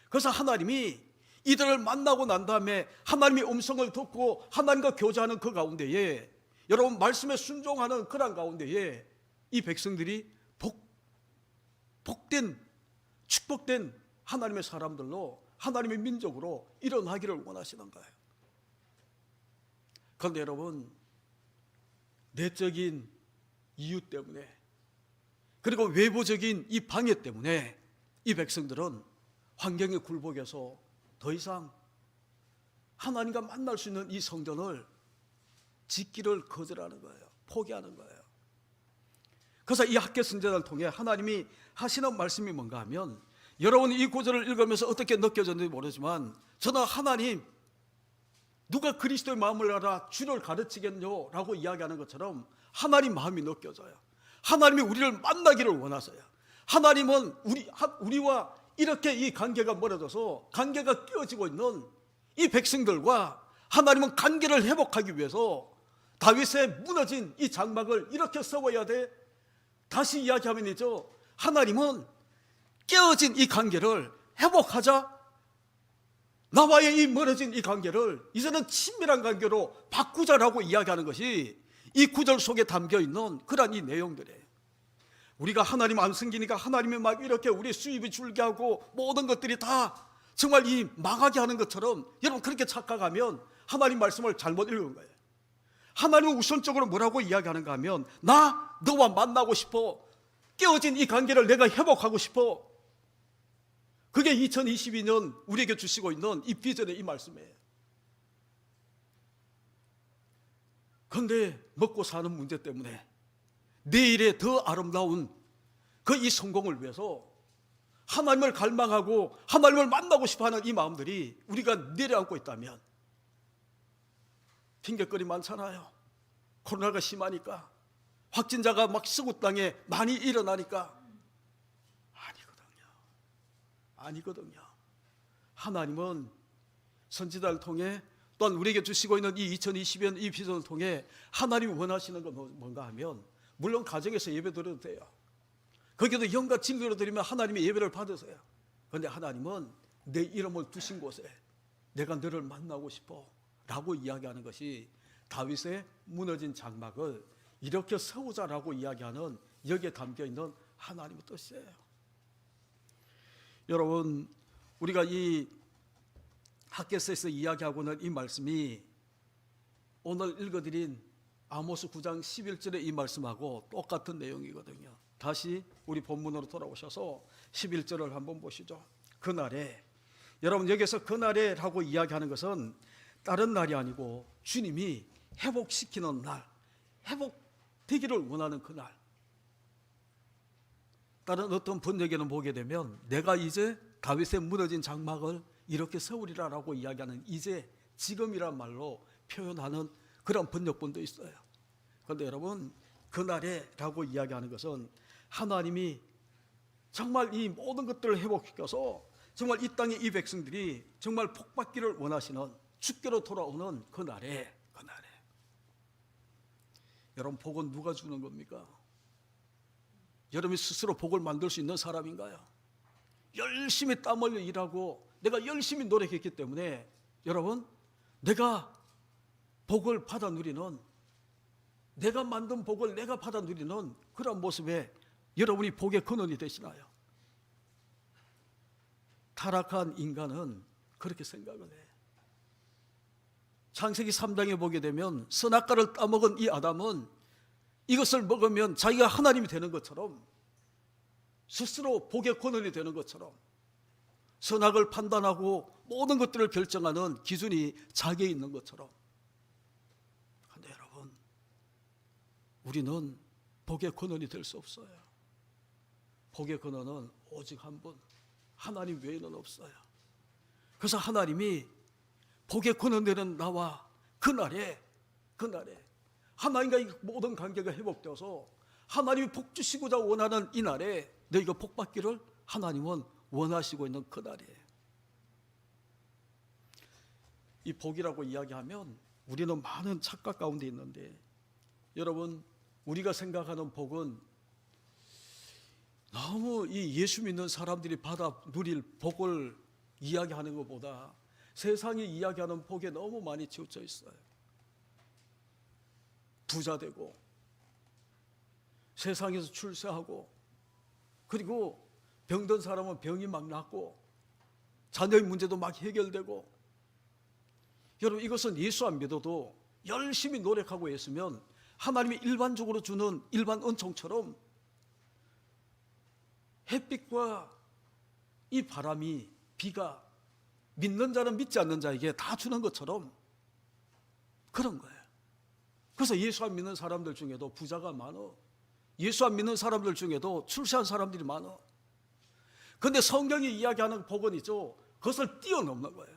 A: 그래서 하나님이 이들을 만나고 난 다음에 하나님의 음성을 듣고 하나님과 교제하는 그 가운데에, 여러분 말씀에 순종하는 그런 가운데에 이 백성들이 복된, 축복된 하나님의 사람들로, 하나님의 민족으로 일어나기를 원하시는 거예요. 그런데 여러분, 내적인 이유 때문에, 그리고 외부적인 이 방해 때문에 이 백성들은 환경의 굴복에서 더 이상 하나님과 만날 수 있는 이 성전을 짓기를 거절하는 거예요. 포기하는 거예요. 그래서 이 학개 선지자를 통해 하나님이 하시는 말씀이 뭔가 하면, 여러분 이 구절을 읽으면서 어떻게 느껴졌는지 모르지만, 저는 하나님, 누가 그리스도의 마음을 알아 주를 가르치겠뇨 라고 이야기하는 것처럼 하나님 마음이 느껴져요. 하나님이 우리를 만나기를 원하세요. 하나님은 우리와 이렇게 이 관계가 멀어져서 관계가 끼어지고 있는 이 백성들과 하나님은 관계를 회복하기 위해서 다윗의 무너진 이 장막을 이렇게 세워야 돼. 다시 이야기하면이죠, 하나님은 깨어진 이 관계를 회복하자, 나와의 이 멀어진 이 관계를 이제는 친밀한 관계로 바꾸자라고 이야기하는 것이 이 구절 속에 담겨있는 그러한 이 내용들이에요. 우리가 하나님 안 섬기니까 하나님이 막 이렇게 우리 수입이 줄게 하고 모든 것들이 다 정말 이 망하게 하는 것처럼, 여러분 그렇게 착각하면 하나님 말씀을 잘못 읽은 거예요. 하나님은 우선적으로 뭐라고 이야기하는가 하면, 나 너와 만나고 싶어. 깨어진 이 관계를 내가 회복하고 싶어. 그게 2022년 우리에게 주시고 있는 이 비전의 이 말씀이에요. 그런데 먹고 사는 문제 때문에 내일의 더 아름다운 그 이 성공을 위해서 하나님을 갈망하고 하나님을 만나고 싶어하는 이 마음들이 우리가 내려앉고 있다면, 핑계거리 많잖아요. 코로나가 심하니까, 확진자가 막 서구 땅에 많이 일어나니까. 아니거든요. 하나님은 선지자를 통해 또한 우리에게 주시고 있는 이 2020년 이 비전을 통해 하나님이 원하시는 건 뭔가 하면, 물론 가정에서 예배 드려도 돼요. 거기도 영과 진리로 드리면 하나님의 예배를 받으세요. 그런데 하나님은 내 이름을 두신 곳에 내가 너를 만나고 싶어 라고 이야기하는 것이 다윗의 무너진 장막을 이렇게 세우자라고 이야기하는 여기에 담겨있는 하나님의 뜻이에요. 여러분, 우리가 이 학개서에서 이야기하고는 이 말씀이 오늘 읽어드린 아모스 9장 11절의 이 말씀하고 똑같은 내용이거든요. 다시 우리 본문으로 돌아오셔서 11절을 한번 보시죠. 그날에, 여러분 여기서 그날에라고 이야기하는 것은 다른 날이 아니고 주님이 회복시키는 날, 회복되기를 원하는 그날. 다른 어떤 번역에는 보게 되면 내가 이제 다윗의 무너진 장막을 이렇게 세우리라라고 이야기하는 이제, 지금이란 말로 표현하는 그런 번역본도 있어요. 그런데 여러분, 그날에라고 이야기하는 것은 하나님이 정말 이 모든 것들을 회복시켜서 정말 이 땅의 이 백성들이 정말 복받기를 원하시는 주께로 돌아오는 그날에. 여러분, 복은 누가 주는 겁니까? 여러분이 스스로 복을 만들 수 있는 사람인가요? 열심히 땀 흘려 일하고 내가 열심히 노력했기 때문에 여러분, 내가 복을 받아 누리는, 내가 만든 복을 내가 받아 누리는 그런 모습에 여러분이 복의 근원이 되시나요? 타락한 인간은 그렇게 생각을 해. 창세기 3장에 보게 되면 선악과를 따먹은 이 아담은 이것을 먹으면 자기가 하나님이 되는 것처럼, 스스로 복의 근원이 되는 것처럼, 선악을 판단하고 모든 것들을 결정하는 기준이 자기에 있는 것처럼. 그런데 여러분, 우리는 복의 근원이 될 수 없어요. 복의 근원은 오직 한 분, 하나님 외에는 없어요. 그래서 하나님이 복의 근원 되는 나와 그날에 하나님과 이 모든 관계가 회복되어서 하나님이 복 주시고자 원하는 이 날에 너희가 복 받기를 하나님은 원하시고 있는 그 날이에요. 이 복이라고 이야기하면 우리는 많은 착각 가운데 있는데, 여러분, 우리가 생각하는 복은 너무 이 예수 믿는 사람들이 받아 누릴 복을 이야기하는 것보다 세상이 이야기하는 복에 너무 많이 치우쳐 있어요. 부자 되고, 세상에서 출세하고, 그리고 병든 사람은 병이 막 낫고, 자녀의 문제도 막 해결되고. 여러분, 이것은 예수 안 믿어도 열심히 노력하고 있으면 하나님이 일반적으로 주는 일반 은총처럼 햇빛과 이 바람이, 비가 믿는 자는 믿지 않는 자에게 다 주는 것처럼 그런 거예요. 그래서 예수 안 믿는 사람들 중에도 부자가 많어. 예수 안 믿는 사람들 중에도 출세한 사람들이 많어. 그런데 성경이 이야기하는 복은 있죠, 그것을 뛰어넘는 거예요.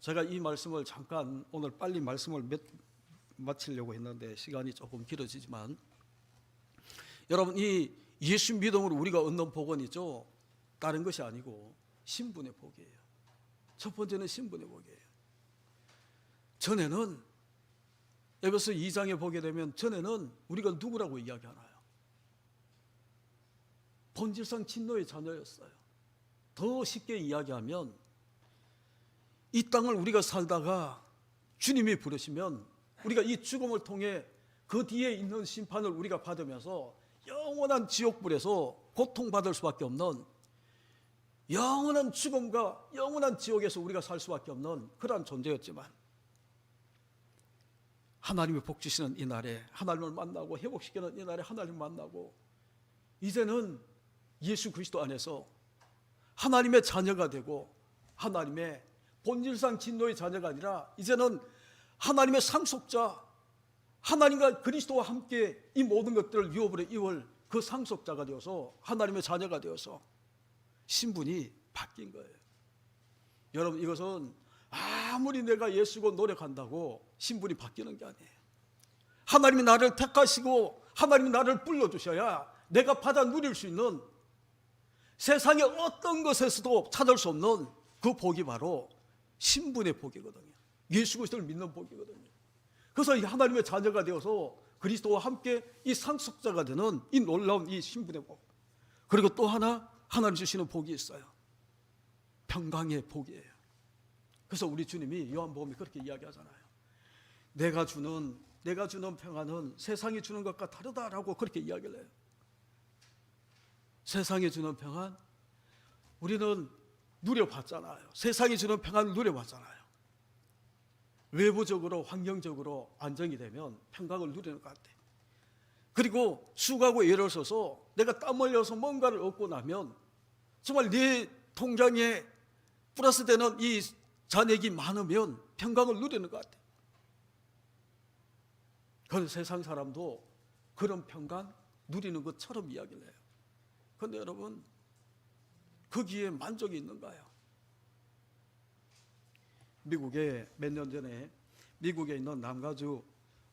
A: 제가 이 말씀을 잠깐 오늘 빨리 말씀을 마치려고 했는데 시간이 조금 길어지지만, 여러분, 이 예수 믿음으로 우리가 얻는 복은 있죠, 다른 것이 아니고 신분의 복이에요. 첫 번째는 신분의 복이에요. 전에는 에베소 2장에 보게 되면 전에는 우리가 누구라고 이야기하나요? 본질상 진노의 자녀였어요. 더 쉽게 이야기하면 이 땅을 우리가 살다가 주님이 부르시면 우리가 이 죽음을 통해 그 뒤에 있는 심판을 우리가 받으면서 영원한 지옥불에서 고통받을 수밖에 없는, 영원한 죽음과 영원한 지옥에서 우리가 살 수밖에 없는 그러한 존재였지만, 하나님이 복 주시는 이 날에 하나님을 만나고 회복시키는 이 날에 하나님을 만나고, 이제는 예수 그리스도 안에서 하나님의 자녀가 되고, 하나님의 본질상 진노의 자녀가 아니라 이제는 하나님의 상속자, 하나님과 그리스도와 함께 이 모든 것들을 유업으로 이을 그 상속자가 되어서 하나님의 자녀가 되어서 신분이 바뀐 거예요. 여러분, 이것은 아무리 내가 예수고 노력한다고 신분이 바뀌는 게 아니에요. 하나님이 나를 택하시고 하나님이 나를 불러주셔야 내가 받아 누릴 수 있는, 세상의 어떤 것에서도 찾을 수 없는 그 복이 바로 신분의 복이거든요. 예수 그리스도를 믿는 복이거든요. 그래서 이 하나님의 자녀가 되어서 그리스도와 함께 이 상속자가 되는 이 놀라운 이 신분의 복. 그리고 또 하나 하나님 주시는 복이 있어요. 평강의 복이에요. 그래서 우리 주님이 요한복음이 그렇게 이야기하잖아요. 내가 주는 평안은 세상이 주는 것과 다르다라고 그렇게 이야기를 해요. 세상이 주는 평안, 우리는 누려봤잖아요. 세상이 주는 평안을 누려봤잖아요. 외부적으로 환경적으로 안정이 되면 평강을 누리는 것 같아요. 그리고 수고하고 애를 써서 내가 땀 흘려서 뭔가를 얻고 나면 정말 내 통장에 플러스 되는 이 잔액이 많으면 평강을 누리는 것 같아요. 그런 세상 사람도 그런 평강 누리는 것처럼 이야기를 해요. 그런데 여러분, 거기에 만족이 있는가요? 미국에 몇 년 전에 미국에 있는 남가주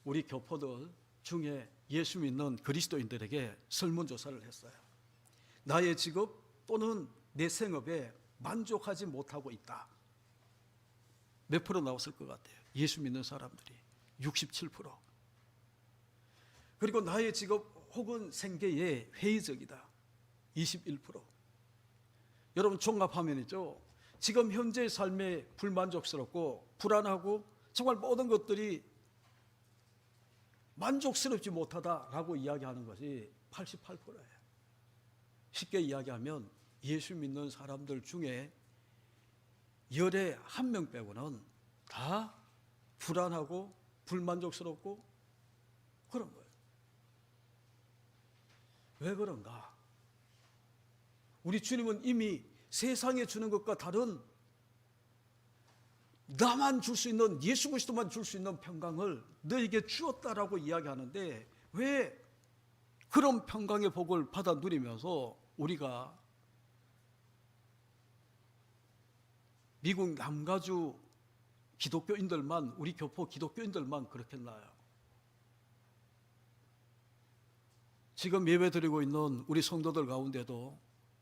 A: 우리 교포들 중에 예수 믿는 그리스도인들에게 설문조사를 했어요. 나의 직업 또는 내 생업에 만족하지 못하고 있다. 몇 프로 나왔을 것 같아요? 예수 믿는 사람들이 67%. 그리고 나의 직업 혹은 생계에 회의적이다. 21%. 여러분, 종합하면이죠, 지금 현재의 삶에 불만족스럽고 불안하고 정말 모든 것들이 만족스럽지 못하다라고 이야기하는 것이 88%예요. 쉽게 이야기하면 예수 믿는 사람들 중에 열에 한 명 빼고는 다 불안하고 불만족스럽고 그런 거예요. 왜 그런가? 우리 주님은 이미 세상에 주는 것과 다른, 나만 줄 수 있는, 예수 그리스도만 줄 수 있는 평강을 너에게 주었다라고 이야기하는데, 왜 그런 평강의 복을 받아 누리면서 우리가 미국 남가주 기독교인들만, 우리 교포 기독교인들만 그렇겠나요? 지금 예배드리고 있는 우리 성도들 가운데도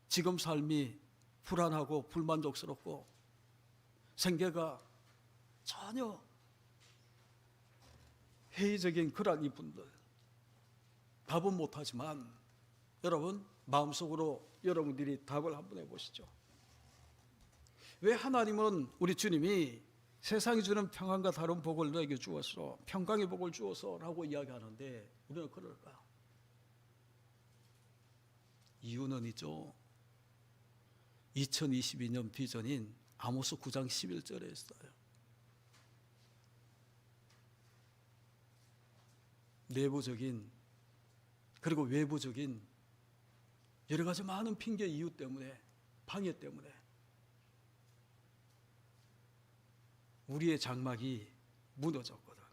A: 지금 삶이 불안하고 불만족스럽고 생계가 전혀 회의적인 그런 이분들, 답은 못하지만 여러분, 마음속으로 여러분들이 답을 한번 해보시죠. 왜 하나님은, 우리 주님이 세상이 주는 평안과 다른 복을 너에게 주어서, 평강의 복을 주어서 라고 이야기하는데 우리는 그럴까? 이유는 있죠. 2022년 비전인 아모스 9장 11절에 있어요. 내부적인 그리고 외부적인 여러 가지 많은 핑계 이유 때문에, 방해 때문에 우리의 장막이 무너졌거든요.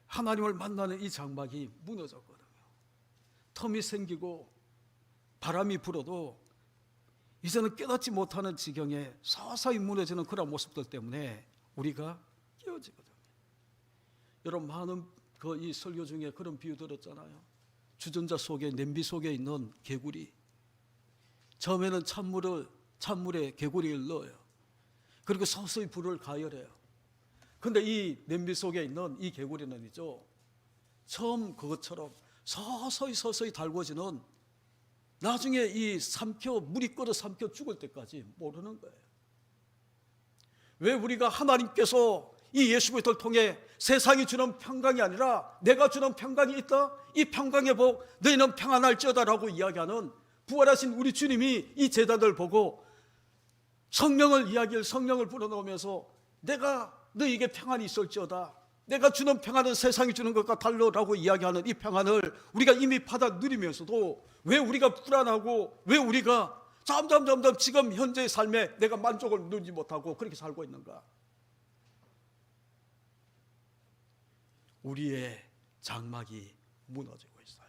A: 하나님을 만나는 이 장막이 무너졌거든요. 텀이 생기고 바람이 불어도 이제는 깨닫지 못하는 지경에 서서히 무너지는 그런 모습들 때문에 우리가 깨어지거든요. 여러분, 많은 이 설교 중에 그런 비유 들었잖아요. 주전자 속에, 냄비 속에 있는 개구리. 처음에는 찬물에 개구리를 넣어요. 그리고 서서히 불을 가열해요. 근데 이 냄비 속에 있는 이 개구리는이죠, 처음 그것처럼 서서히 달궈지는, 나중에 이 물이 끓어 삼켜 죽을 때까지 모르는 거예요. 왜 우리가 하나님께서 이 예수 그리스도를 통해 세상이 주는 평강이 아니라 내가 주는 평강이 있다, 이 평강의 복 너희는 평안할지어다라고 이야기하는 부활하신 우리 주님이 이 제자들 보고 성령을 불어넣으면서 내가 너희에게 평안이 있을지어다, 내가 주는 평안은 세상이 주는 것과 달라라고 이야기하는 이 평안을 우리가 이미 받아 누리면서도 왜 우리가 불안하고 왜 우리가 점점 지금 현재의 삶에 내가 만족을 누리지 못하고 그렇게 살고 있는가? 우리의 장막이 무너지고 있어요.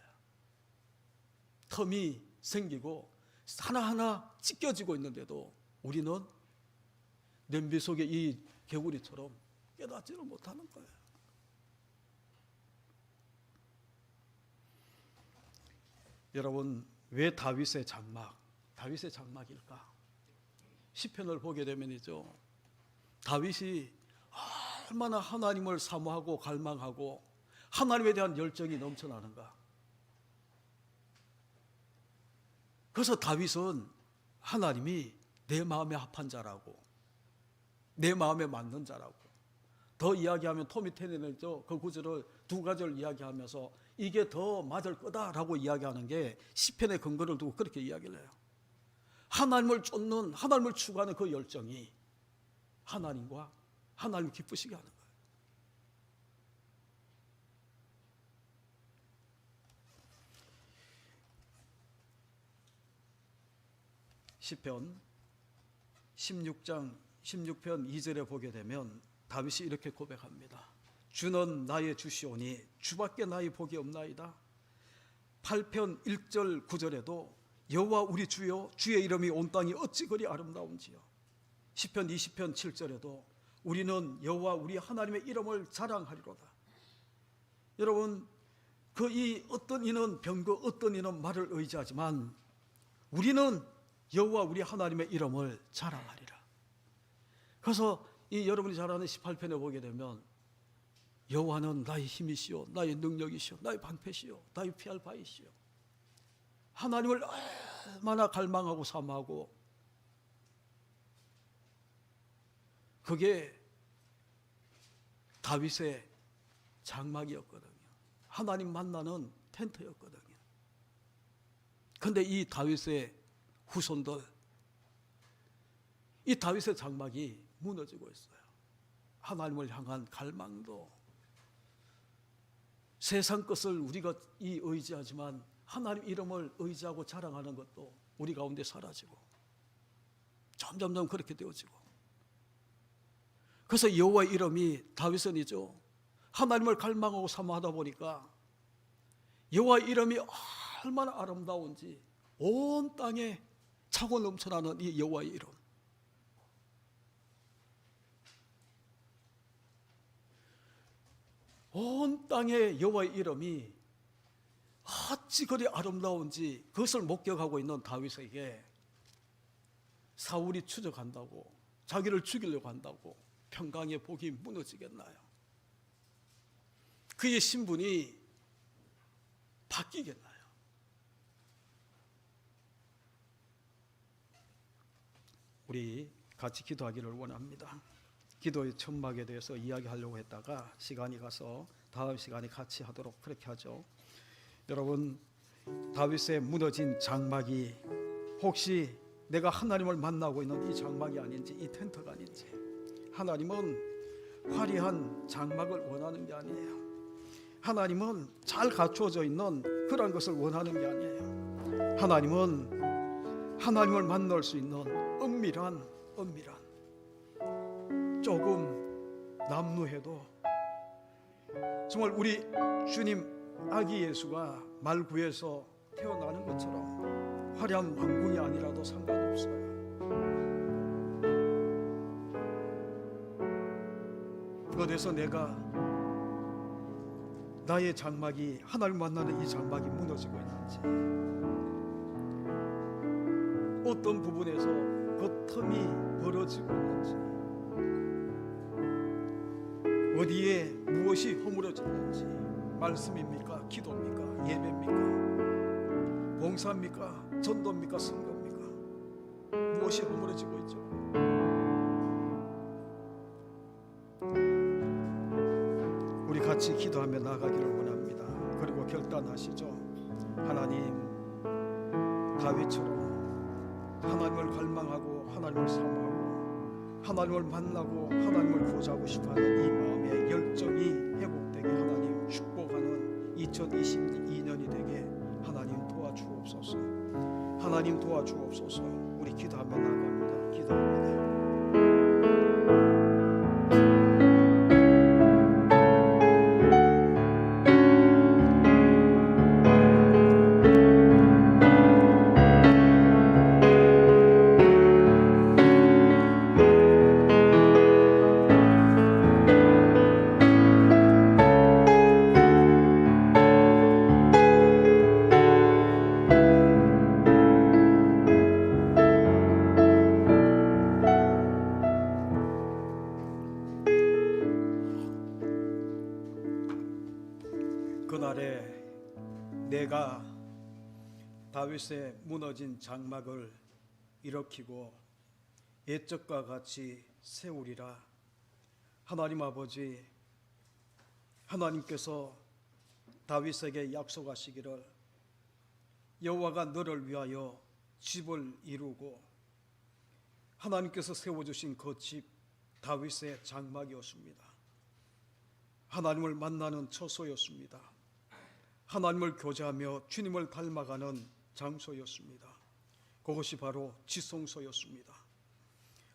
A: 텀이 생기고 하나하나 찢겨지고 있는데도 우리는 냄비 속의 이 개구리처럼 깨닫지를 못하는 거예요. 여러분, 왜 다윗의 장막일까? 시편을 보게 되면이죠, 다윗이 얼마나 하나님을 사모하고 갈망하고 하나님에 대한 열정이 넘쳐나는가. 그래서 다윗은 하나님이 내 마음에 합한 자라고, 내 마음에 맞는 자라고, 더 이야기하면 토미 테네는죠, 그 구절을 두 가지를 이야기하면서 이게 더 맞을 거다라고 이야기하는 게 시편의 근거를 두고 그렇게 이야기를 해요. 하나님을 쫓는, 하나님을 추구하는 그 열정이 하나님을 기쁘시게 하는 거예요. 시편 16편 2절에 보게 되면 다윗이 이렇게 고백합니다. 주는 나의 주시오니 주밖에 나의 복이 없나이다. 8편 1절 9절에도 여호와 우리 주여 주의 이름이 온 땅이 어찌 그리 아름다운지요. 시편 20편 7절에도 우리는 여호와 우리 하나님의 이름을 자랑하리로다. 여러분, 이 어떤 이는 병거, 어떤 이는 말을 의지하지만 우리는 여호와 우리 하나님의 이름을 자랑하리라. 그래서 이 여러분이 잘 아는 18편에 보게 되면 여호와는 나의 힘이시오, 나의 능력이시오, 나의 방패시오, 나의 피할 바이시오. 하나님을 얼마나 갈망하고 사모하고, 그게 다윗의 장막이었거든요. 하나님 만나는 텐트였거든요. 그런데 이 다윗의 후손들, 이 다윗의 장막이 무너지고 있어요. 하나님을 향한 갈망도, 세상 것을 우리가 의지하지만 하나님 이름을 의지하고 자랑하는 것도 우리 가운데 사라지고 점점 그렇게 되어지고, 그래서 여호와의 이름이 다윗은이죠, 하나님을 갈망하고 사모하다 보니까 여호와의 이름이 얼마나 아름다운지 온 땅에 차고 넘쳐나는 이 여호와의 이름, 온 땅에 여호와의 이름이 어찌 그리 아름다운지 그것을 목격하고 있는 다윗에게 사울이 추적한다고, 자기를 죽이려고 한다고 평강의 복이 무너지겠나요? 그의 신분이 바뀌겠나요? 우리 같이 기도하기를 원합니다. 기도의 천막에 대해서 이야기하려고 했다가 시간이 가서 다음 시간에 같이 하도록 그렇게 하죠. 여러분, 다윗의 무너진 장막이 혹시 내가 하나님을 만나고 있는 이 장막이 아닌지, 이 텐트가 아닌지. 하나님은 화려한 장막을 원하는 게 아니에요. 하나님은 잘 갖추어져 있는 그런 것을 원하는 게 아니에요. 하나님은 하나님을 만날 수 있는 은밀한 조금 남루해도 정말 우리 주님 아기 예수가 말구에서 태어나는 것처럼 화려한 왕궁이 아니라도 상관없어요. 어디서 내가 나의 장막이, 하나님 만나는 이 장막이 무너지고 있는지, 어떤 부분에서 그 틈이 벌어지고 있는지, 어디에 무엇이 허물어졌는지, 말씀입니까? 기도입니까? 예배입니까? 봉사입니까? 전도입니까? 선거입니까? 무엇이 허물어지고 있죠? 우리 같이 기도하며 나가기를 원합니다. 그리고 결단하시죠. 하나님, 다윗처럼 하나님을 갈망하고 하나님을 사모하고 하나님을 만나고 하나님을 구하고 싶어하는 이 마음의 열정이 회복되게 하나님 축복하는 2022년이 되게 하나님 도와주옵소서. 하나님 도와주옵소서. 우리 기도하며 나갑니다. 기도합니다. 그날에 내가 다윗의 무너진 장막을 일으키고 옛적과 같이 세우리라. 하나님 아버지, 하나님께서 다윗에게 약속하시기를 여호와가 너를 위하여 집을 이루고, 하나님께서 세워주신 그 집 다윗의 장막이었습니다. 하나님을 만나는 처소였습니다. 하나님을 교제하며 주님을 닮아가는 장소였습니다. 그것이 바로 지성소였습니다.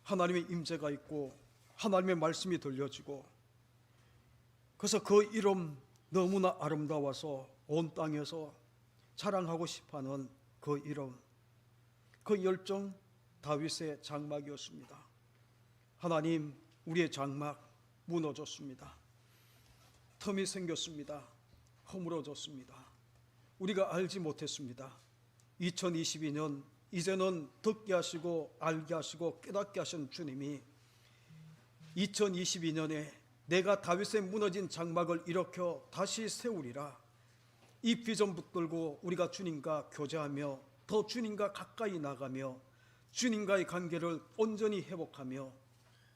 A: 하나님의 임재가 있고 하나님의 말씀이 들려지고, 그래서 그 이름 너무나 아름다워서 온 땅에서 자랑하고 싶어하는 그 이름, 그 열정, 다윗의 장막이었습니다. 하나님, 우리의 장막 무너졌습니다. 틈이 생겼습니다. 허물어졌습니다. 우리가 알지 못했습니다. 2022년 이제는 듣게 하시고 알게 하시고 깨닫게 하신 주님이 2022년에 내가 다윗의 무너진 장막을 일으켜 다시 세우리라, 이 비전 붙들고 우리가 주님과 교제하며 더 주님과 가까이 나가며 주님과의 관계를 온전히 회복하며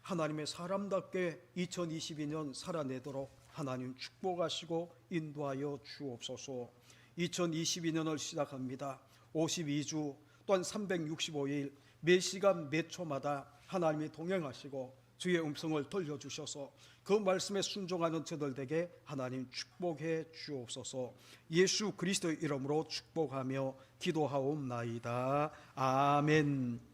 A: 하나님의 사람답게 2022년 살아내도록 하나님 축복하시고 인도하여 주옵소서. 2022년을 시작합니다. 52주 또한 365일 매 시간 매 초마다 하나님이 동행하시고 주의 음성을 들려주셔서 그 말씀에 순종하는 저들 에게 하나님 축복해 주옵소서. 예수 그리스도의 이름으로 축복하며 기도하옵나이다. 아멘.